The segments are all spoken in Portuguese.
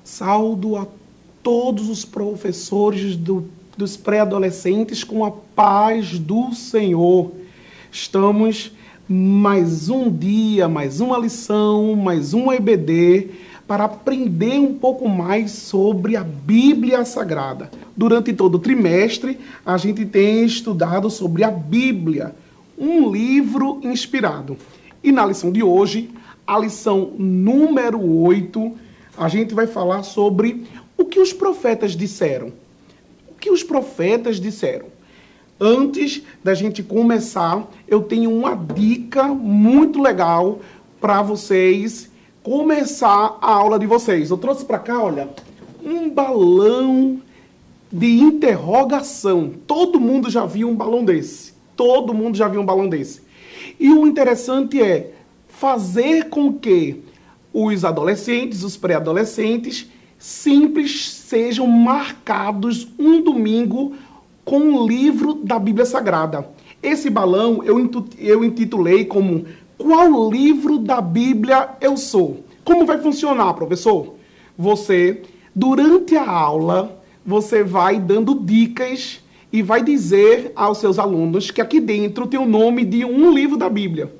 Saúdo a todos os professores dos pré-adolescentes com a paz do Senhor. Estamos mais um dia, mais uma lição, mais um EBD para aprender um pouco mais sobre a Bíblia Sagrada. Durante todo o trimestre, a gente tem estudado sobre a Bíblia, um livro inspirado. E na lição de hoje, a lição número 8, a gente vai falar sobre o que os profetas disseram. O que os profetas disseram? Antes da gente começar, eu tenho uma dica muito legal para vocês começar a aula de vocês. Eu trouxe para cá, olha, um balão de interrogação. Todo mundo já viu um balão desse. Todo mundo já viu um balão desse. E o interessante é fazer com que os adolescentes, os pré-adolescentes, sempre sejam marcados um domingo com um livro da Bíblia Sagrada. Esse balão eu intitulei como Qual livro da Bíblia eu sou? Como vai funcionar, professor? Você, durante a aula, você vai dando dicas e vai dizer aos seus alunos que aqui dentro tem o nome de um livro da Bíblia.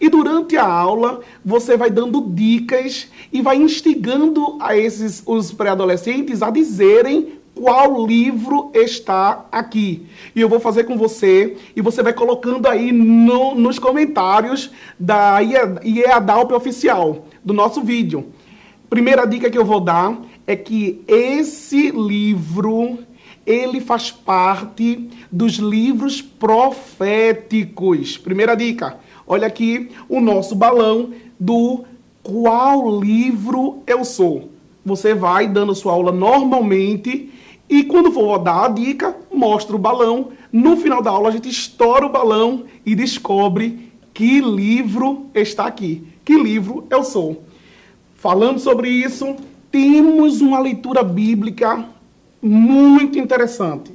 E durante a aula, você vai dando dicas e vai instigando os pré-adolescentes a dizerem qual livro está aqui. E eu vou fazer com você, e você vai colocando aí nos comentários da IEADALP oficial, do nosso vídeo. Primeira dica que eu vou dar é que esse livro, ele faz parte dos livros proféticos. Primeira dica. Olha aqui o nosso balão do Qual livro eu sou. Você vai dando sua aula normalmente e quando for dar a dica, mostra o balão. No final da aula a gente estoura o balão e descobre que livro está aqui. Que livro eu sou. Falando sobre isso, temos uma leitura bíblica muito interessante,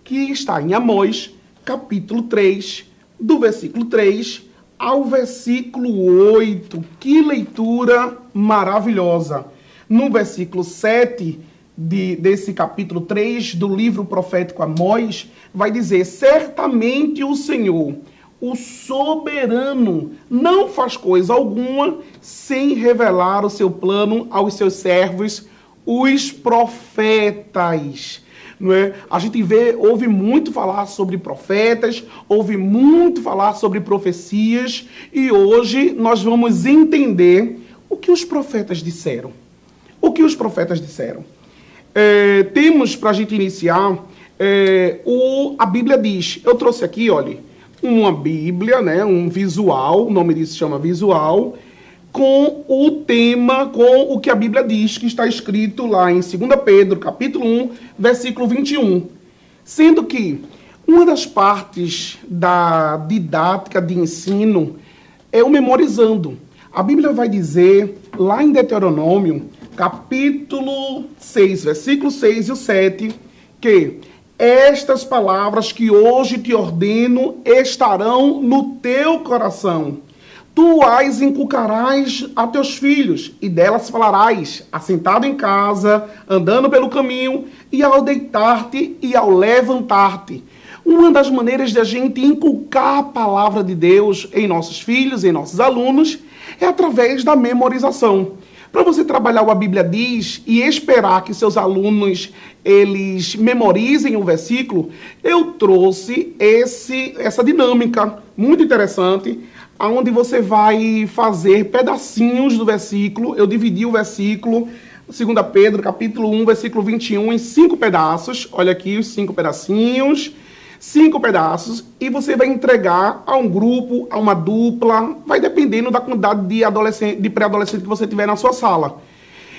que está em Amós, capítulo 3, do versículo 3 ao versículo 8. Que leitura maravilhosa! No versículo 7 desse capítulo 3 do livro profético Amós, vai dizer: certamente o Senhor, o soberano, não faz coisa alguma sem revelar o seu plano aos seus servos, os profetas. Não é? A gente ouve muito falar sobre profetas, ouve muito falar sobre profecias, e hoje nós vamos entender o que os profetas disseram. O que os profetas disseram? Temos, para a gente iniciar, a Bíblia diz. Eu trouxe aqui, olha, uma Bíblia, né, um visual, o nome disso chama visual, com o tema, com o que a Bíblia diz, que está escrito lá em 2 Pedro, capítulo 1, versículo 21. Sendo que uma das partes da didática de ensino é o memorizando. A Bíblia vai dizer, lá em Deuteronômio, capítulo 6, versículo 6 e o 7, que estas palavras que hoje te ordeno estarão no teu coração. Tu as inculcarás a teus filhos, e delas falarás, assentado em casa, andando pelo caminho, e ao deitar-te e ao levantar-te. Uma das maneiras de a gente inculcar a palavra de Deus em nossos filhos, em nossos alunos, é através da memorização. Para você trabalhar o A Bíblia Diz e esperar que seus alunos eles memorizem o versículo, eu trouxe essa dinâmica muito interessante, onde você vai fazer pedacinhos do versículo. Eu dividi o versículo, 2 Pedro, capítulo 1, versículo 21, em 5 pedaços. Olha aqui os 5 pedacinhos. 5 pedaços. E você vai entregar a um grupo, a uma dupla. Vai dependendo da quantidade de pré-adolescente que você tiver na sua sala.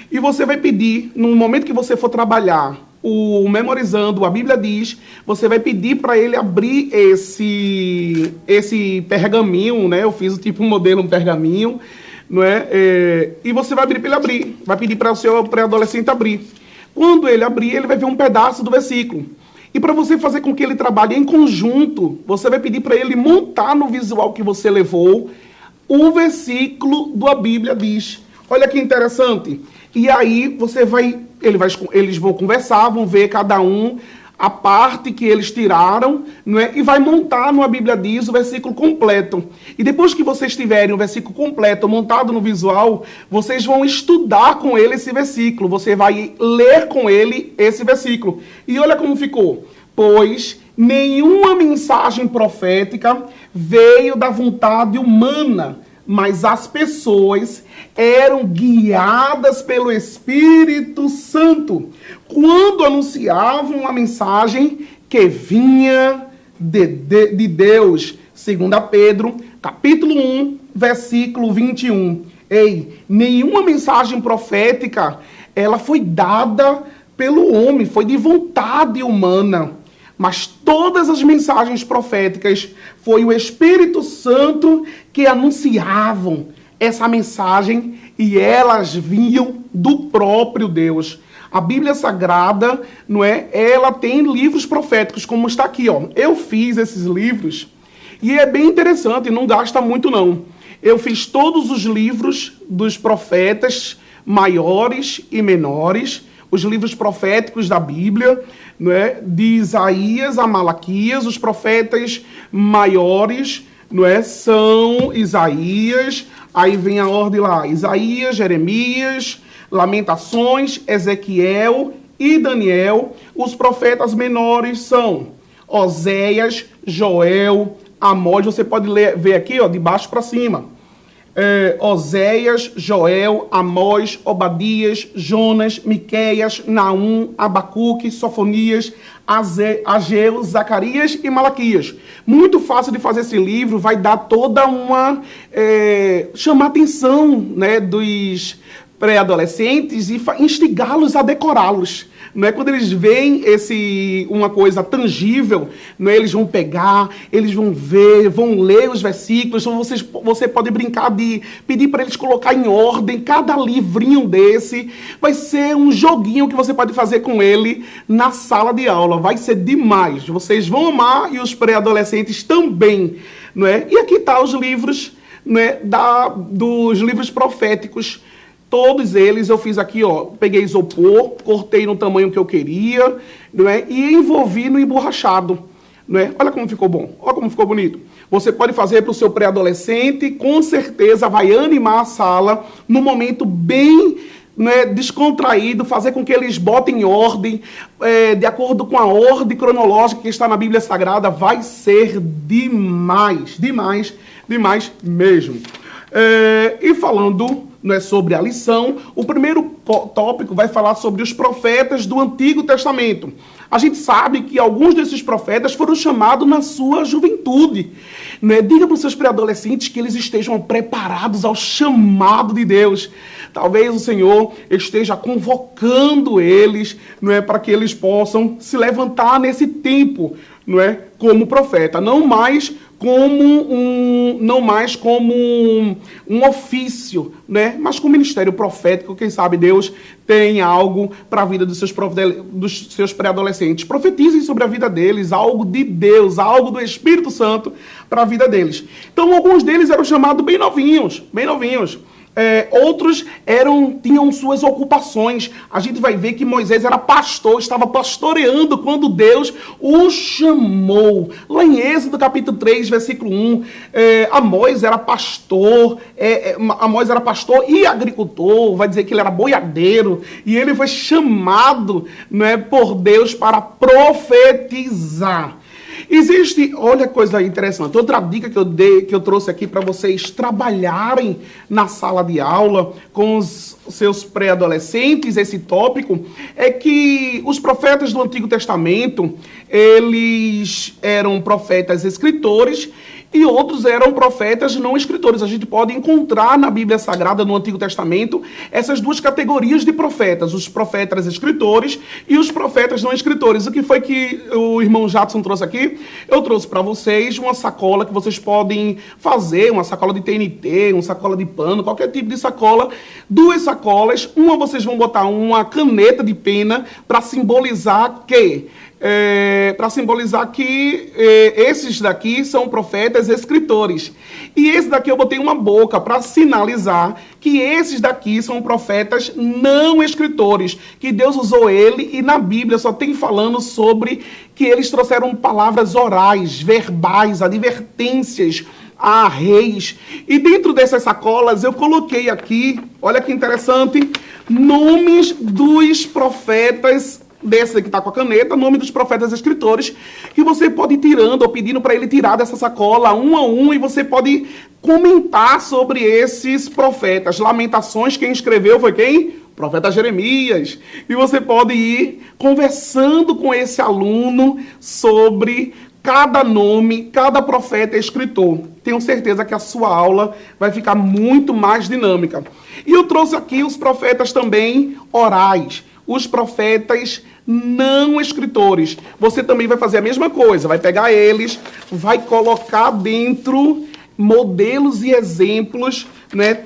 E você vai pedir, no momento que você for trabalhar o Memorizando, a Bíblia Diz, você vai pedir para ele abrir esse pergaminho, né? Eu fiz tipo um modelo, um pergaminho, não é? E você vai abrir para ele abrir, vai pedir para o seu pré-adolescente abrir. Quando ele abrir, ele vai ver um pedaço do versículo. E para você fazer com que ele trabalhe em conjunto, você vai pedir para ele montar no visual que você levou o versículo da Bíblia Diz. Olha que interessante. E aí eles vão conversar, vão ver cada um a parte que eles tiraram, não é? E vai montar no A Bíblia Diz o versículo completo. E depois que vocês tiverem o versículo completo montado no visual, vocês vão estudar com ele esse versículo. Você vai ler com ele esse versículo. E olha como ficou. Pois nenhuma mensagem profética veio da vontade humana, mas as pessoas eram guiadas pelo Espírito Santo quando anunciavam a mensagem que vinha de Deus. 2 Pedro, capítulo 1, versículo 21. Ei, nenhuma mensagem profética, ela foi dada pelo homem, foi de vontade humana. Mas todas as mensagens proféticas foi o Espírito Santo que anunciavam essa mensagem e elas vinham do próprio Deus. A Bíblia Sagrada, não é? Ela tem livros proféticos, como está aqui, ó. Eu fiz esses livros e é bem interessante, não gasta muito não. Eu fiz todos os livros dos profetas maiores e menores, os livros proféticos da Bíblia, não é? De Isaías a Malaquias, os profetas maiores, não é? São Isaías, aí vem a ordem lá, Isaías, Jeremias, Lamentações, Ezequiel e Daniel. Os profetas menores são Oséias, Joel, Amós. Você pode ver aqui, ó, de baixo para cima. Oséias, Joel, Amós, Obadias, Jonas, Miqueias, Naum, Abacuque, Sofonias, Ageu, Zacarias e Malaquias. Muito fácil de fazer esse livro, vai dar toda uma... chamar a atenção, né, dos pré-adolescentes e instigá-los a decorá-los. Não é? Quando eles veem uma coisa tangível, não é? Eles vão pegar, eles vão ver, vão ler os versículos. Então você pode brincar de pedir para eles colocar em ordem cada livrinho desse. Vai ser um joguinho que você pode fazer com ele na sala de aula. Vai ser demais. Vocês vão amar e os pré-adolescentes também. Não é? E aqui tá os livros, não é? Dos livros proféticos. Todos eles eu fiz aqui, ó, peguei isopor, cortei no tamanho que eu queria, não é? E envolvi no emborrachado, não é? Olha como ficou bom, olha como ficou bonito. Você pode fazer para o seu pré-adolescente, com certeza vai animar a sala num momento bem, né, descontraído, fazer com que eles botem em ordem, de acordo com a ordem cronológica que está na Bíblia Sagrada. Vai ser demais, demais, demais mesmo. E falando, não é, sobre a lição, o primeiro tópico vai falar sobre os profetas do Antigo Testamento. A gente sabe que alguns desses profetas foram chamados na sua juventude. Não é? Diga para os seus pré-adolescentes que eles estejam preparados ao chamado de Deus. Talvez o Senhor esteja convocando eles, não é, para que eles possam se levantar nesse tempo, não é, como profeta, não mais como um ofício, né? Mas com o ministério profético. Quem sabe Deus tem algo para a vida dos seus pré-adolescentes. Profetizem sobre a vida deles, algo de Deus, algo do Espírito Santo para a vida deles. Então, alguns deles eram chamados bem novinhos, bem novinhos. Outros tinham suas ocupações. A gente vai ver que Moisés era pastor, estava pastoreando quando Deus o chamou. Lá em Êxodo capítulo 3, versículo 1, Amós era pastor, Amós era pastor e agricultor. Vai dizer que ele era boiadeiro e ele foi chamado, né, por Deus para profetizar. Existe, olha que coisa interessante, outra dica que eu trouxe aqui para vocês trabalharem na sala de aula com os seus pré-adolescentes, esse tópico, é que os profetas do Antigo Testamento, eles eram profetas escritores e outros eram profetas não escritores. A gente pode encontrar na Bíblia Sagrada, no Antigo Testamento, essas duas categorias de profetas, os profetas escritores e os profetas não escritores. O que foi que o irmão Jadson trouxe aqui? Eu trouxe para vocês uma sacola que vocês podem fazer, uma sacola de TNT, uma sacola de pano, qualquer tipo de sacola. Duas sacolas, uma vocês vão botar uma caneta de pena para simbolizar que esses daqui são profetas profetas escritores. E esse daqui eu botei uma boca para sinalizar que esses daqui são profetas não escritores, que Deus usou ele, e na Bíblia só tem falando sobre que eles trouxeram palavras orais, verbais, advertências a reis. E dentro dessas sacolas eu coloquei aqui, olha que interessante, nomes dos profetas, desse que está com a caneta, nome dos profetas escritores, que você pode ir tirando ou pedindo para ele tirar dessa sacola um a um, e você pode comentar sobre esses profetas. Lamentações, quem escreveu foi quem? Profeta Jeremias. E você pode ir conversando com esse aluno sobre cada nome, cada profeta escritor. Tenho certeza que a sua aula vai ficar muito mais dinâmica. E eu trouxe aqui os profetas também orais, os profetas não escritores. Você também vai fazer a mesma coisa, vai pegar eles, vai colocar dentro modelos e exemplos, né,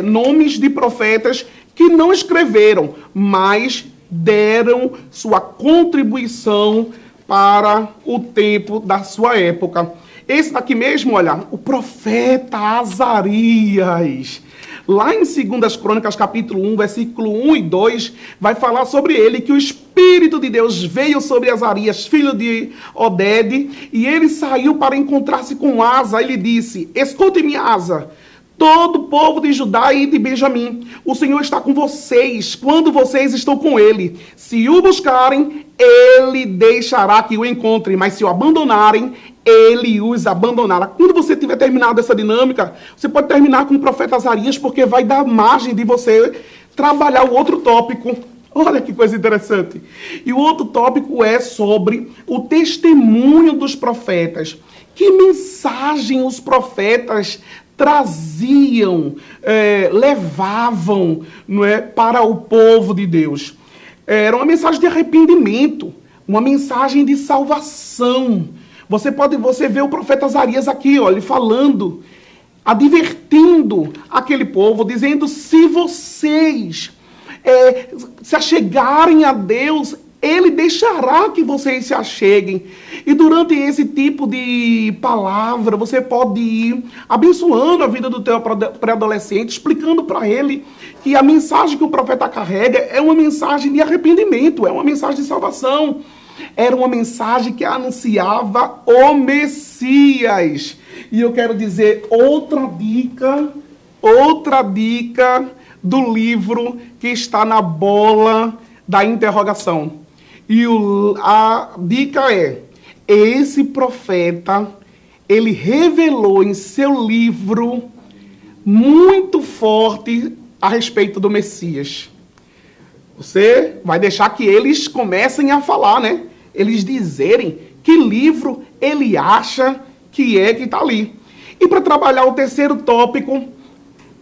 nomes de profetas que não escreveram, mas deram sua contribuição para o tempo da sua época. Esse daqui mesmo, olha, o profeta Azarias. Lá em 2 Crônicas, capítulo 1, versículo 1 e 2, vai falar sobre ele, que o Espírito de Deus veio sobre Azarias, filho de Oded, e ele saiu para encontrar-se com Asa. Ele disse: escute-me, Asa, todo o povo de Judá e de Benjamim, o Senhor está com vocês quando vocês estão com ele. Se o buscarem, ele deixará que o encontrem, mas se o abandonarem, ele os abandonará. Quando você tiver terminado essa dinâmica, você pode terminar com o profeta Azarias, porque vai dar margem de você trabalhar o outro tópico. Olha que coisa interessante. E o outro tópico é sobre o testemunho dos profetas. Que mensagem os profetas traziam, levavam, não é, para o povo de Deus? Era uma mensagem de arrependimento, uma mensagem de salvação. Você vê o profeta Azarias aqui, ó, ele falando, advertindo aquele povo, dizendo: se vocês se achegarem a Deus, ele deixará que vocês se acheguem. E durante esse tipo de palavra, você pode ir abençoando a vida do teu pré-adolescente, explicando para ele que a mensagem que o profeta carrega é uma mensagem de arrependimento, é uma mensagem de salvação. Era uma mensagem que anunciava o Messias. E eu quero dizer outra dica do livro que está na bola da interrogação. E a dica é: esse profeta, ele revelou em seu livro muito forte a respeito do Messias. Você vai deixar que eles comecem a falar, né? Eles dizerem que livro ele acha que está ali. E para trabalhar o terceiro tópico,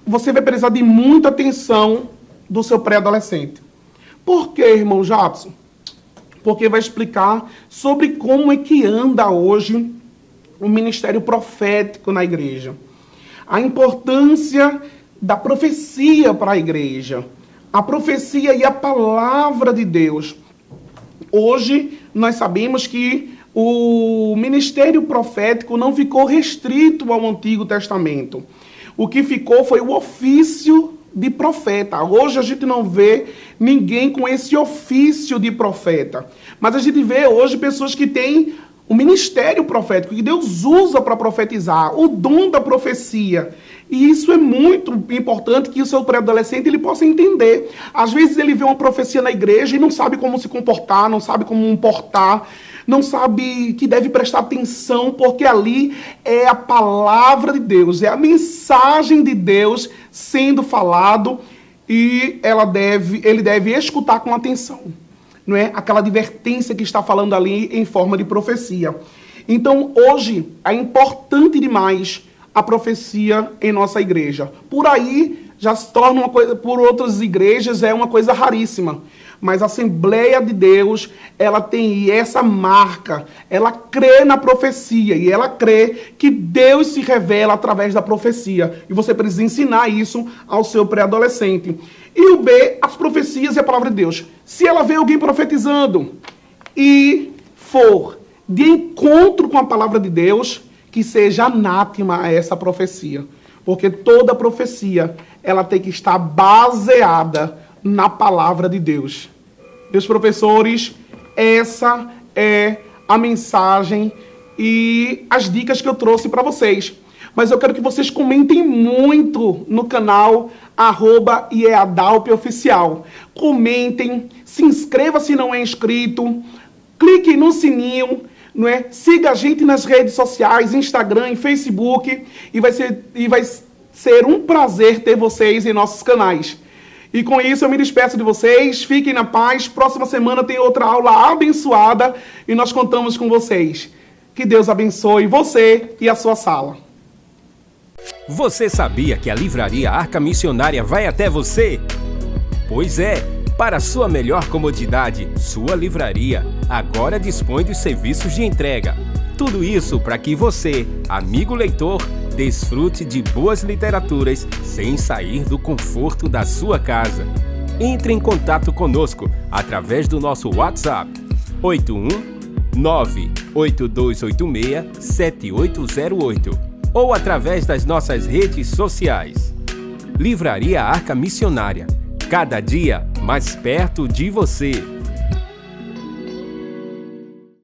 você vai precisar de muita atenção do seu pré-adolescente. Por quê, irmão Jabson? Porque vai explicar sobre como é que anda hoje o ministério profético na igreja. A importância da profecia para a igreja. A profecia e a palavra de Deus. Hoje, nós sabemos que o ministério profético não ficou restrito ao Antigo Testamento. O que ficou foi o ofício de profeta. Hoje a gente não vê ninguém com esse ofício de profeta. Mas a gente vê hoje pessoas que têm o ministério profético, que Deus usa para profetizar, o dom da profecia. E isso é muito importante que o seu pré-adolescente ele possa entender. Às vezes ele vê uma profecia na igreja e não sabe como se comportar, não sabe como portar, não sabe que deve prestar atenção, porque ali é a palavra de Deus, é a mensagem de Deus sendo falado, e ele deve escutar com atenção. Não é aquela advertência que está falando ali em forma de profecia. Então, hoje, é importante demais a profecia em nossa igreja. Por aí, já se torna uma coisa, por outras igrejas, é uma coisa raríssima. Mas a Assembleia de Deus, ela tem essa marca, ela crê na profecia, e ela crê que Deus se revela através da profecia. E você precisa ensinar isso ao seu pré-adolescente. E o B, as profecias e a palavra de Deus. Se ela vê alguém profetizando e for de encontro com a palavra de Deus, que seja anátema a essa profecia. Porque toda profecia, ela tem que estar baseada na palavra de Deus. Meus professores, essa é a mensagem e as dicas que eu trouxe para vocês. Mas eu quero que vocês comentem muito no canal @ieadalpoficial. Comentem, se inscreva se não é inscrito, clique no sininho, não é? Siga a gente nas redes sociais, Instagram e Facebook, e vai ser um prazer ter vocês em nossos canais. E com isso eu me despeço de vocês, fiquem na paz, próxima semana tem outra aula abençoada e nós contamos com vocês. Que Deus abençoe você e a sua sala. Você sabia que a Livraria Arca Missionária vai até você? Pois é, para sua melhor comodidade, sua livraria agora dispõe dos serviços de entrega. Tudo isso para que você, amigo leitor, desfrute de boas literaturas sem sair do conforto da sua casa. Entre em contato conosco através do nosso WhatsApp 81982867808 ou através das nossas redes sociais. Livraria Arca Missionária, cada dia mais perto de você.